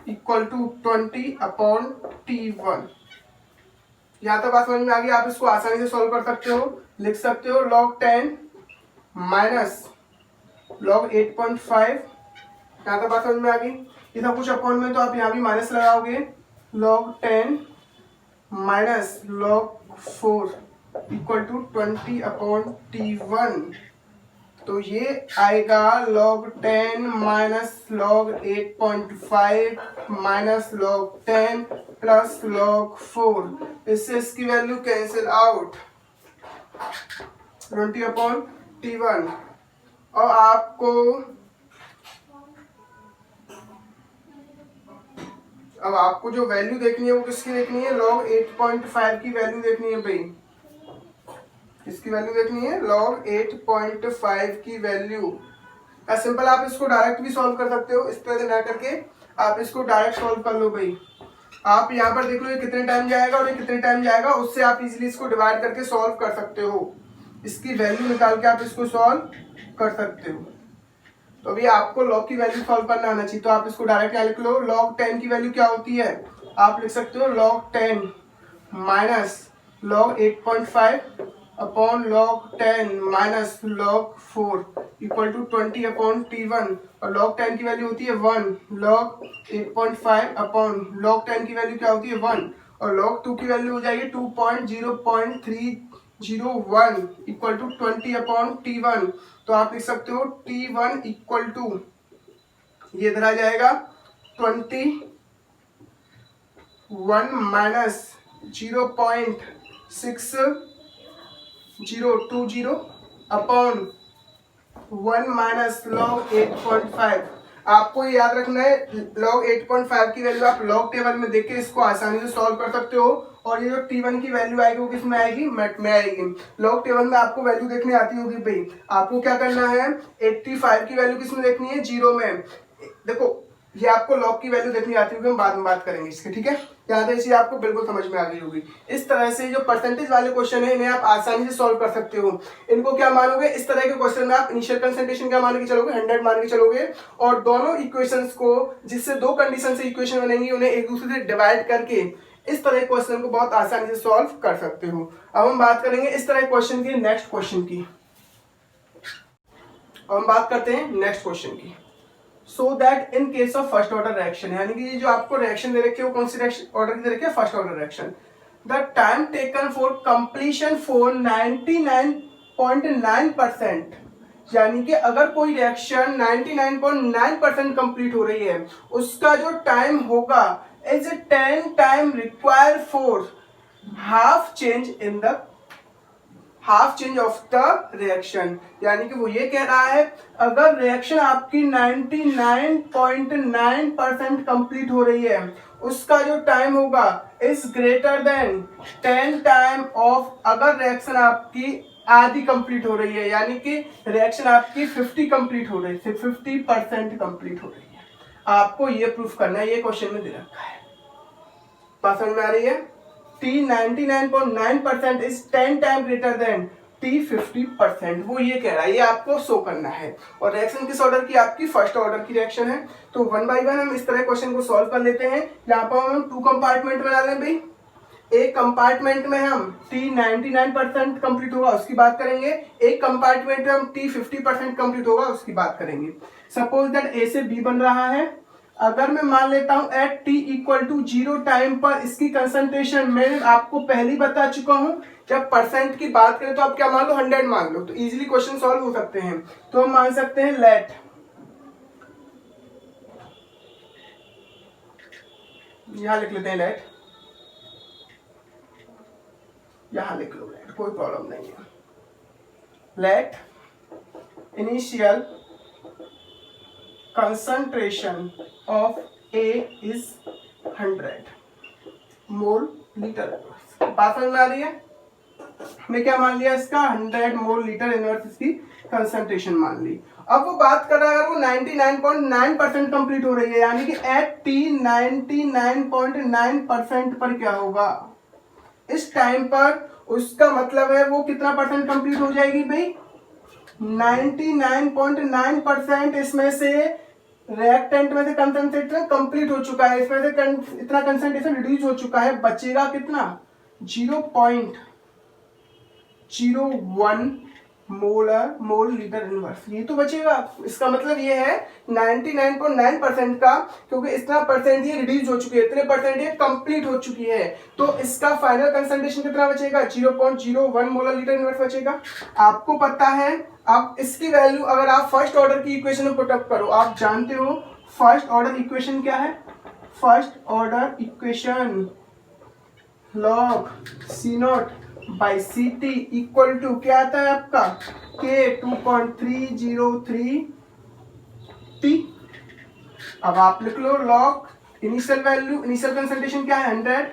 equal to 20 upon T1। यहाँ तक बात समझ में आ गई। आप इसको आसानी से सॉल्व कर सकते हो, लिख सकते हो log 10 माइनस log 8.5। यहाँ तक बात समझ में आ गई। इधर कुछ अपॉन में तो आप यहाँ भी माइनस लगाओगे, log 10 minus log 4 equal to 20 upon T1। तो ये आएगा log 10 minus log 8.5 minus log 10 plus log 4। इससे इसकी value cancel out, 20 upon T1। और आपको अब आपको जो वैल्यू देखनी है वो किसकी देखनी है, log 8.5 की वैल्यू देखनी है भाई। इसकी वैल्यू देखनी है log 8.5 की वैल्यू। सिंपल आप इसको डायरेक्ट भी सॉल्व कर सकते हो, इस तरह से ना करके आप इसको डायरेक्ट सॉल्व कर लो भाई। आप यहाँ पर देख लो ये कितने टाइम जाएगा और ये कितने टाइम जाएगा, उससे आप इजीली इसको डिवाइड करके सॉल्व कर सकते हो। इसकी वैल्यू निकाल के आप इसको सॉल्व कर सकते हो। तो अभी आपको log की वैल्यू सॉल्व करना आना चाहिए, तो आप इसको डायरेक्ट यहाँ लिख लो। log 10 की वैल्यू क्या होती है, आप लिख सकते हो log 10 minus log 8.5 upon log 10 minus log 4 equal to 20 upon T1। और log 10 की वैल्यू होती है 1, log 8.5 अपॉन log 10 की वैल्यू क्या होती है 1, और log 2 की वैल्यू हो जाएगी 2.0.301 इक्वल टू 20 अपॉन T1। तो आप लिख सकते हो T1 इक्वल टू, ये इधर आ जाएगा 21 माइनस 0.6020 अपॉन 1 माइनस log 8.5। आपको ये याद रखना है log 8.5 की वैल्यू आप log टेबल में देख के इसको आसानी से सॉल्व कर सकते हो। और ये जो T1 की वैल्यू आएगी वो किसमें आएगी, मैट में आएगी। log टेबल में आपको वैल्यू देखने आती होगी भाई। आपको क्या करना है, 85 की वैल्यू किसमें देखनी है, 0 में। देखो ये आपको log की वैल्यू देखनी आती होगी, हम बाद में बात करेंगे इसके, ठीक है। यहाँ तक इसे आपको बिल्कुल समझ में आ गई होगी। इस तरह से जो परसेंटेज वाले क्वेश्चन है इन्हें आप आसानी से सॉल्व कर सकते हो। इनको क्या मानोगे, इस तरह के क्वेश्चन में आप इनिशियल कंसंट्रेशन क्या मान के चलोगे, 100 मान के चलोगे, और दोनों इक्वेशंस को जिससे दो कंडीशन से इक्वेशन बनेंगी उन्हें एक दूसरे से डिवाइड करके इस तरह के क्वेश्चन को बहुत आसानी से सॉल्व कर सकते हो। अब हम बात करेंगे इस तरह के क्वेश्चन की, नेक्स्ट क्वेश्चन की। अब हम बात करते हैं नेक्स्ट क्वेश्चन की। So that in case of first order reaction, यानी कि ये जो आपको रिएक्शन दे रखी है वो कौन सी ऑर्डर की दे रखी है, first order reaction. The time taken for completion for 99.9%, यानी कि अगर कोई रिएक्शन 99.9% कंप्लीट हो रही है उसका जो टाइम होगा is 10 time required for half change of the reaction. यानी कि वो ये कह रहा है अगर रिएक्शन आपकी 99.9% कंप्लीट हो रही है उसका जो टाइम होगा is greater than 10 time of, अगर रिएक्शन आपकी आधी कंप्लीट हो रही है, यानी कि रिएक्शन आपकी 50 कंप्लीट हो रही है, 50% कंप्लीट हो रही है। आपको ये प्रूफ करना है, ये क्वेश्चन में दे रखा है। बात समझ में आ रही है? T 99.9% is 10 time greater than T 50%, वो ये कह रहा है, ये आपको शो करना है। और रिएक्शन किस ऑर्डर की? आपकी फर्स्ट ऑर्डर की रिएक्शन है। तो वन बाय वन हम इस तरह क्वेश्चन को सॉल्व कर लेते हैं। यहाँ पर हम 2 कंपार्टमेंट बना लें भाई। एक कंपार्टमेंट में हम T 99% कंप्लीट होगा उसकी बात करेंगे, एक कंपार्टमेंट में हम T 50% कंप्लीट होगा उसकी बात करेंगे। सपोज दैट A से B बन रहा है। अगर मैं मान लेता हूं at T equal to 0 time पर इसकी कंसंट्रेशन, मैं आपको पहले ही बता चुका हूं, जब परसेंट की बात करें तो आप क्या मान लो, 100 मान लो, तो इजीली क्वेश्चन सॉल्व हो सकते हैं। तो हम मान सकते हैं लेट, यहां लिख लेते हैं लेट, यहां लिख लो लेट, कोई प्रॉब्लम नहीं है। Let initial concentration of A is 100 mole litre. बात समझ में आ रही है? मैं क्या मान लिया इसका, 100 मोल लीटर इनवर्स इसकी कंसंट्रेशन मान ली। अब वो बात कर रहा है, अगर वो 99.9% कंप्लीट हो रही है, यानी कि एट T 99.9% पर क्या होगा इस टाइम पर, उसका मतलब है वो कितना परसेंट कंप्लीट हो जाएगी भाई, 99.9%। इसमें से रिएक्टेंट में से कंसंट्रेशन कंप्लीट हो चुका है, इसमें से इतना कंसंट्रेशन रिड्यूस हो चुका है, बचेगा कितना, 0.01 मोल लीटर इनवर्स, ये तो बचेगा। इसका मतलब ये है 99.9% का, क्योंकि इतना परसेंट ये रिड्यूस हो चुकी है, इतने परसेंट ये कंप्लीट हो चुकी है, तो इसका फाइनल कंसंट्रेशन कितना बचेगा, 0.01 मोलर लीटर इनवर्स बचेगा। आपको पता है, अब इसकी वैल्यू अगर आप फर्स्ट ऑर्डर की इक्वेशन में पुट अप करो, आप जानते हो फर्स्ट ऑर्डर इक्वेशन क्या है, first order equation log C not by C T equal to क्या आता है आपका, के 2.303 टी। अब आप लिख लो log initial value, initial concentration क्या है 100,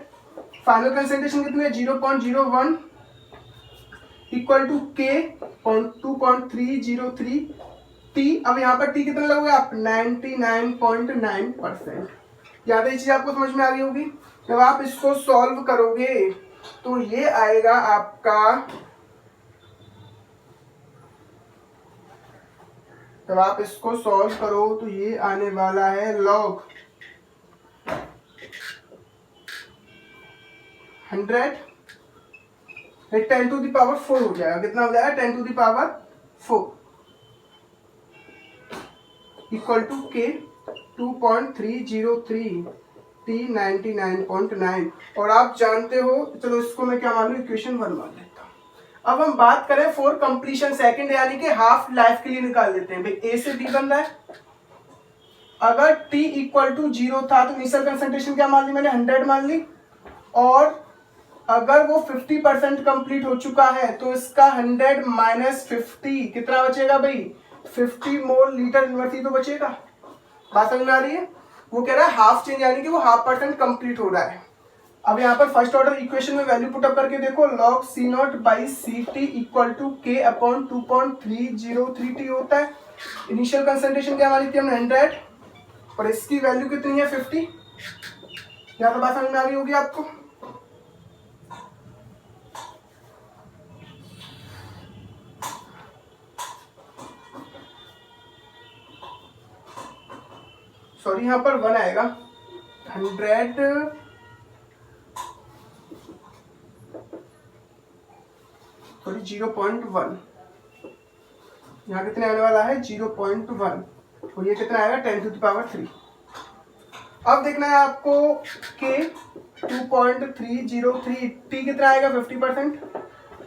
फाइनल कंसंट्रेशन कितनी है 0.01 इक्वल टू के 2.303 टी। अब यहाँ पर टी कितना लगोगे आप, 99.9%। याद है ये चीज आपको समझ में आ रही होगी। जब आप इसको सॉल्व करोगे तो ये आएगा आपका, जब आप इसको सॉल्व करो तो ये आने वाला है लॉग 100, 10 टू द पावर 4 हो जाएगा, कितना हो जाएगा 10 to the power 4 equal to K 2.303 T 99.9। और आप जानते हो, चलो इसको मैं क्या मान लूं, इक्वेशन 1 मान लेता हूं। अब हम बात करें फॉर कंप्लीशन सेकंड, यानी कि हाफ लाइफ के लिए निकाल लेते हैं भाई। ए से बी बन रहा है, अगर T इक्वल टू 0 था तो इनिशियल कंसंट्रेशन क्या मान ली मैंने, 100 मान ली, और अगर वो 50% कंप्लीट हो चुका है तो इसका 100 माइनस 50 कितना बचेगा भाई, 50 मोल लीटर इनवर्स ही तो बचेगा। बात समझ में आ रही है? वो कह रहा है हाफ चेंज, यानी कि वो हाफ % कंप्लीट हो रहा है। अब यहाँ पर फर्स्ट ऑर्डर इक्वेशन में वैल्यू पुट अप करके देखो, log C not by C T equal to के अपॉन 2.303 टी होता है। इनिशियल कंसंट्रेशन क्या मानी थी हमने 100, और इसकी वैल्यू कितनी है 50। यहाँ पर बात समझ में आ रही होगी आपको। सॉरी यहाँ पर 1 आएगा, 100 सॉरी 0.1, यहाँ कितने आने वाला है 0.1, और ये कितना आएगा 10 टू द पावर 3। अब देखना है आपको के 2.303 टी कितना आएगा 50%,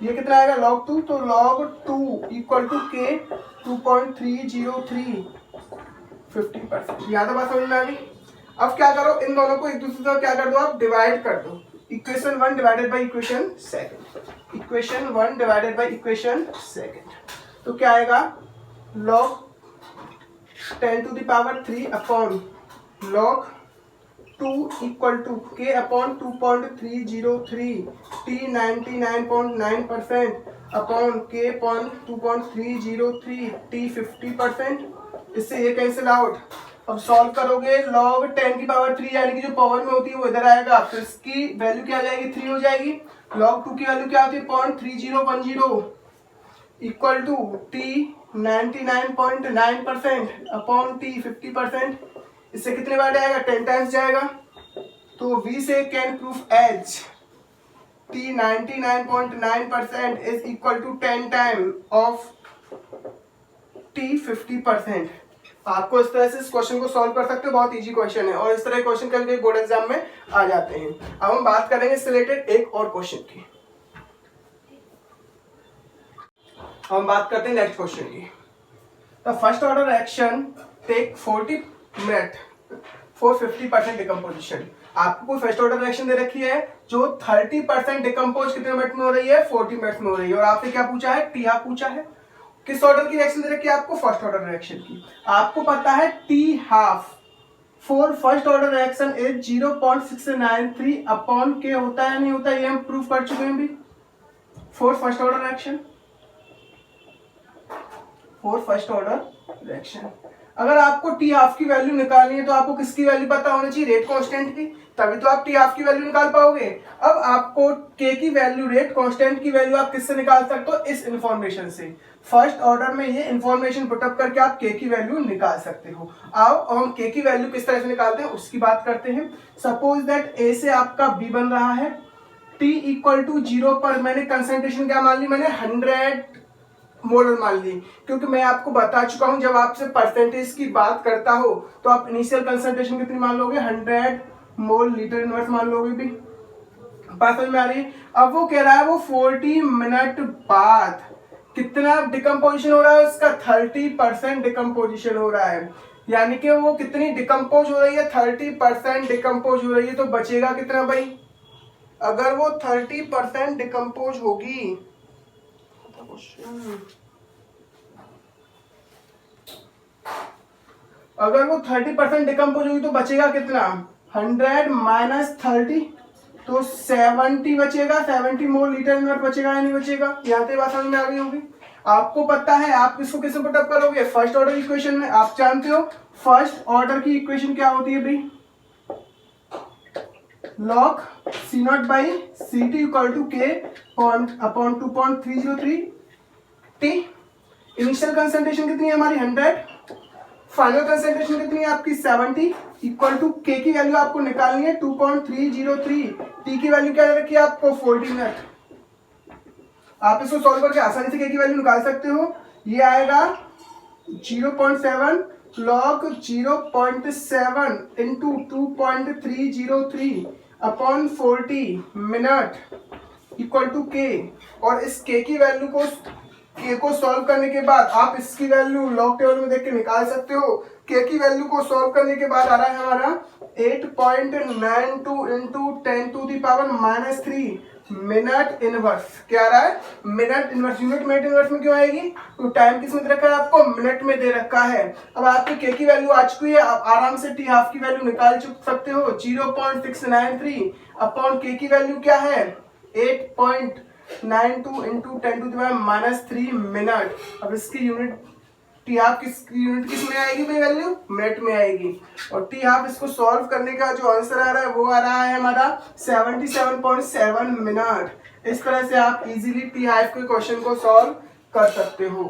ये कितना आएगा log 2, तो log 2 इक्वल टू के 2.303 50%। यहाँ तो बात समझ में आ गई। अब क्या करो, इन दोनों को एक दूसरे से क्या कर दो, आप डिवाइड कर दो, equation 1 divided by equation second, equation 1 divided by equation second, तो क्या आएगा log 10 to the power 3 upon log 2 equal to के upon 2.303 T 99.9%। Upon k upon 2.303 t 50%, इससे ये कैंसिल आउट। अब सॉल्व करोगे log 10 की पावर 3 यानी कि जो पावर में होती है वो इधर आएगा, तो इसकी वैल्यू क्या आ जाएगी 3 हो जाएगी। log 2 की वैल्यू क्या होती है 0.3010 equal to t 99.9% upon t 50%, इससे कितने बार जाएगा 10 टाइम्स जाएगा। तो v से can proof as t 99.9% is equal to 10 time of t 50%। आपको इस तरह से इस क्वेश्चन को सॉल्व कर सकते हो, बहुत इजी क्वेश्चन है और इस तरह के क्वेश्चन कभी बोर्ड एग्जाम में आ जाते हैं। अब हम बात करेंगे इससे रिलेटेड एक और क्वेश्चन की। हम बात करते हैं नेक्स्ट क्वेश्चन की। The first order action take 40 minute for 50% decomposition. आपको कोई फर्स्ट ऑर्डर रिएक्शन दे रखी है जो 30% डिकम्पोज कितने मिनट में हो रही है 40 मिनट में हो रही है, और आपसे क्या पूछा है टी हाफ पूछा है। किस ऑर्डर की रिएक्शन दे रखी है आपको फर्स्ट ऑर्डर रिएक्शन की। आपको पता है T half for first order reaction is 0.693 upon के होता है नहीं होता, ये हम प्रूव कर चुके हैं भी for first order reaction. For first order reaction अगर आपको टी हाफ की वैल्यू निकालनी है तो आपको किसकी वैल्यू पता होनी चाहिए रेट कांस्टेंट की, तभी तो आप टी हाफ की वैल्यू निकाल पाओगे। अब आपको के की वैल्यू रेट कांस्टेंट की वैल्यू आप किससे निकाल सकते हो इस इंफॉर्मेशन से। फर्स्ट ऑर्डर में ये इंफॉर्मेशन पुटअप करके आप के की वैल्यू निकाल सकते हो। आओ हम के की वैल्यू किस तरह से निकालते हैं उसकी बात करते हैं। सपोज दैट ए से आपका बी बन रहा है, टी इक्वल टू 0 पर मैंने कंसंट्रेशन क्या मान ली मैंने 100 मोलर मान ली, क्योंकि मैं आपको बता चुका हूं जब आपसे परसेंटेज की बात करता हो तो आप इनिशियल कंसंट्रेशन कितनी मान लोगे 100 मोल लीटर इनवर्स मान लोगे भी। बात समझ में आ रही है। अब वो कह रहा है वो 40 मिनट बाद कितना डिकम्पोजिशन हो रहा है उसका 30% डिकम्पोजिशन हो रहा है, यानी कि वो कितनी डिकम्पोज हो रही है 30% डिकम्पोज हो रही है। तो बचेगा कितना भाई, अगर वो 30% डिकम्पोज होगी अगर वो 30% डिकम्पोज होगी तो बचेगा कितना 100 माइनस 30 तो 70 बचेगा। 70 मोल लीटर इनवर्स बचेगा या नहीं बचेगा, यहाँ पे बात समझ में आ गई होगी। आपको पता है आप इसको किससे पुटअप करोगे फर्स्ट ऑर्डर इक्वेशन में। आप जानते हो फर्स्ट ऑर्डर की इक्वेशन क्या होती है भाई, log C naught by C T equal to के अपॉन 2.303 टी। इनिशियल कंसंट्रेशन कितनी है हमारी 100, फाइनल कंसंट्रेशन कितनी है आपकी 70 इक्वल टू के की वैल्यू आपको निकालनी है 2.303, टी की वैल्यू क्या रखी है आपको 40 मिनट। आप इसको सॉल्व करके आसानी से के की वैल्यू निकाल सकते हो। ये आएगा 0.7 log 0.7 into 2.303 upon 40 minute equal to k. और इस के की वैल्यू को के को सॉल्व करने के बाद आप इसकी वैल्यू लॉग टेबल में देख के निकाल सकते हो। के की वैल्यू को सॉल्व करने के बाद आ रहा है हमारा 8.92 into 10 to the power -3 minute inverse. क्या आ रहा है minute inverse. Unit minute inverse में क्यों आएगी, तो टाइम किस में दे रखा है आपको मिनट में दे रखा है। अब आपकी के की वैल्यू आ चुकी है, आप आराम से टी हाफ की वैल्यू निकाल सकते हो 0.693 अपॉन के की वैल्यू क्या है 8.92 into 10 to the power -3 minute. अब इसकी यूनिट टी हाफ की यूनिट किस में आएगी भाई वैल्यू मिनट में आएगी। और टी हाफ इसको सॉल्व करने का जो आंसर आ रहा है वो आ रहा है हमारा 77.7 मिनट। इस तरह से आप इजीली टी हाफ के क्वेश्चन को सॉल्व कर सकते हो।